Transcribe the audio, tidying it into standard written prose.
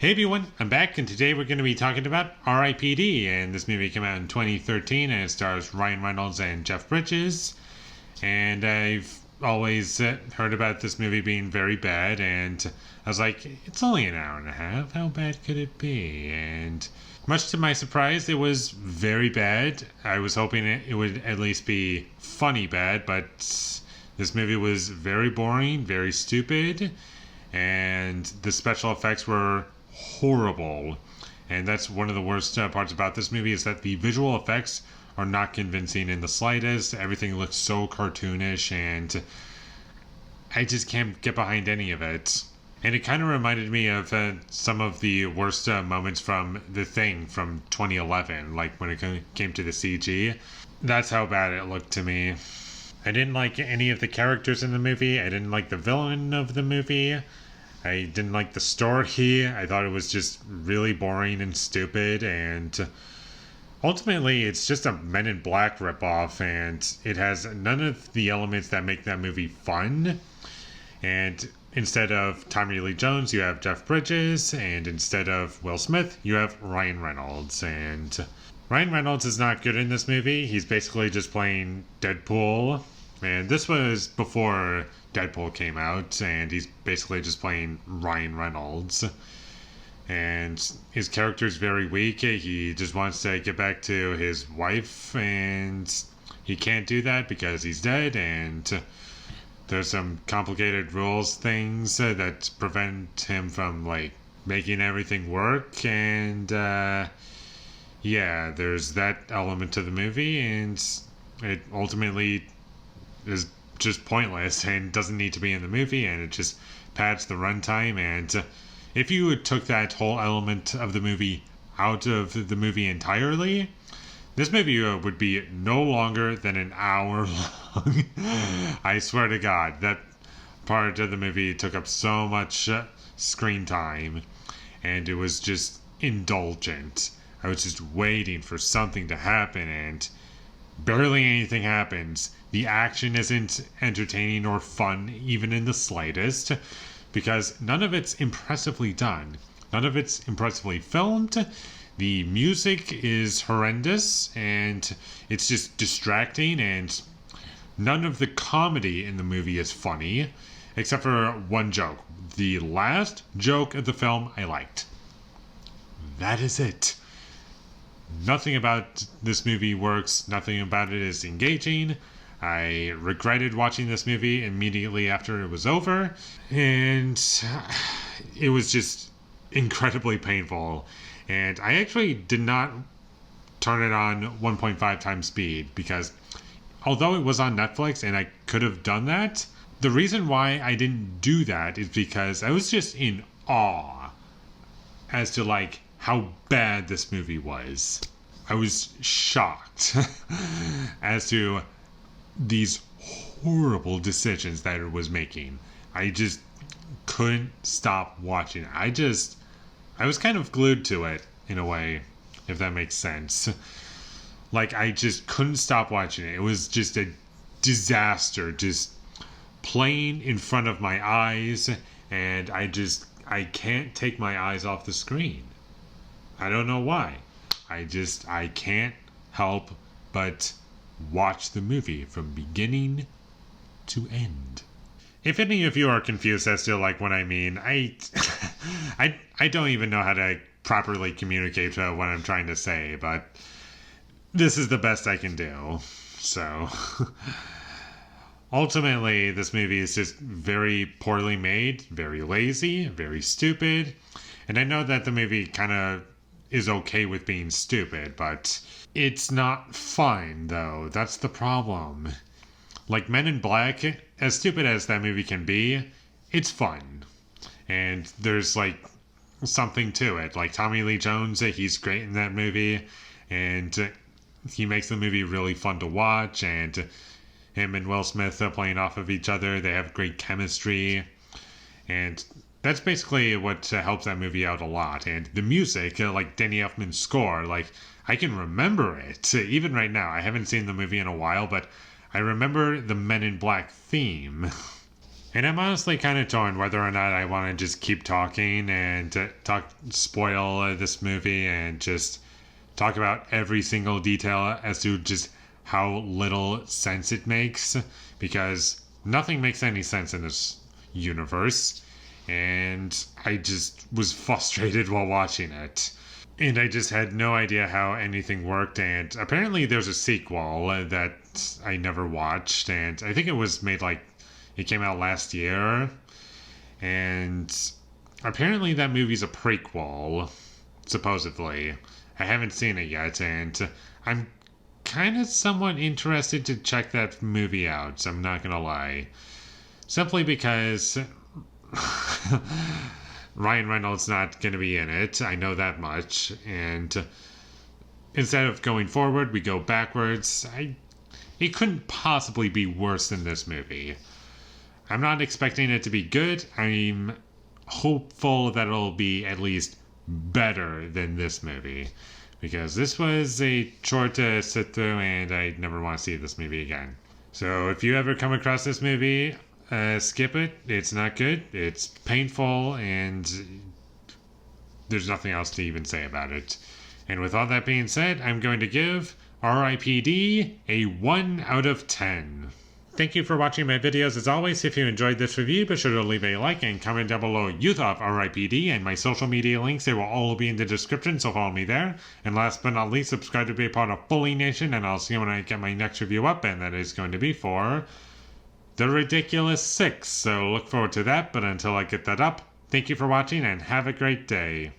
Hey everyone, I'm back, and today we're going to be talking about R.I.P.D. And this movie came out in 2013, and it stars Ryan Reynolds and Jeff Bridges. And I've always heard about this movie being very bad, and I was like, it's only an hour and a half, how bad could it be? And much to my surprise, it was very bad. I was hoping it would at least be funny bad, but this movie was very boring, very stupid, and the special effects were horrible. And that's one of the worst parts about this movie, is that the visual effects are not convincing in the slightest. Everything looks so cartoonish, and I just can't get behind any of it. And it kind of reminded me of some of the worst moments from The Thing from 2011, like when it came to the CG. That's how bad it looked to me. I didn't like any of the characters in the movie. I didn't like the villain of the movie. I didn't like the story. I thought it was just really boring and stupid, and ultimately it's just a Men in Black ripoff, and it has none of the elements that make that movie fun. And instead of Tommy Lee Jones, you have Jeff Bridges, and instead of Will Smith, you have Ryan Reynolds. And Ryan Reynolds is not good in this movie. He's basically just playing Deadpool, and this was before Deadpool came out, and he's basically just playing Ryan Reynolds. And his character is very weak. He just wants to get back to his wife, and he can't do that because he's dead, and there's some complicated rules things that prevent him from making everything work. And yeah, there's that element to the movie, and it ultimately is just pointless and doesn't need to be in the movie, and it just pads the runtime. And if you took that whole element of the movie out of the movie entirely, this movie would be no longer than an hour long. I swear to God, that part of the movie took up so much screen time, and it was just indulgent. I was just waiting for something to happen, and barely anything happens. The action isn't entertaining or fun, even in the slightest, because none of it's impressively done. None of it's impressively filmed. The music is horrendous, and it's just distracting, and none of the comedy in the movie is funny, except for one joke. The last joke of the film I liked. That is it. Nothing about this movie works. Nothing about it is engaging. I regretted watching this movie immediately after it was over, and it was just incredibly painful. And I actually did not turn it on 1.5 times speed, because although it was on Netflix and I could have done that, the reason why I didn't do that is because I was just in awe as to how bad this movie was. I was shocked as to these horrible decisions that it was making. I just couldn't stop watching it. I was kind of glued to it in a way, if that makes sense. I just couldn't stop watching it. It was just a disaster, just playing in front of my eyes, and I can't take my eyes off the screen. I don't know why. I can't help but watch the movie from beginning to end. If any of you are confused as to what I mean, I don't even know how to properly communicate what I'm trying to say, but this is the best I can do. So ultimately, this movie is just very poorly made, very lazy, very stupid. And I know that the movie kind of is okay with being stupid, but it's not fun, though. That's the problem. Men in Black, as stupid as that movie can be, it's fun. And there's something to it. Tommy Lee Jones, he's great in that movie, and he makes the movie really fun to watch. And him and Will Smith playing off of each other, they have great chemistry, and that's basically what helps that movie out a lot. And the music, Danny Elfman's score, I can remember it even right now. I haven't seen the movie in a while, but I remember the Men in Black theme. And I'm honestly kind of torn whether or not I want to just keep talking and spoil this movie and just talk about every single detail as to just how little sense it makes, because nothing makes any sense in this universe. And I just was frustrated while watching it. And I just had no idea how anything worked. And apparently, there's a sequel that I never watched. And I think it was made it came out last year. And apparently, that movie's a prequel, supposedly. I haven't seen it yet. And I'm kind of somewhat interested to check that movie out. I'm not going to lie. Simply because Ryan Reynolds not going to be in it. I know that much. And instead of going forward, we go backwards. It couldn't possibly be worse than this movie. I'm not expecting it to be good. I'm hopeful that it'll be at least better than this movie. Because this was a chore to sit through, and I never want to see this movie again. So if you ever come across this movie, skip it. It's not good. It's painful, and there's nothing else to even say about it. And with all that being said, I'm going to give R.I.P.D a 1 out of 10. Thank you for watching my videos. As always, if you enjoyed this review, be sure to leave a like and comment down below you thought of R.I.P.D. and my social media links. They will all be in the description, so follow me there. And last but not least, subscribe to be a part of Foley Nation, and I'll see you when I get my next review up, and that is going to be for The Ridiculous 6. So look forward to that, but until I get that up, thank you for watching and have a great day.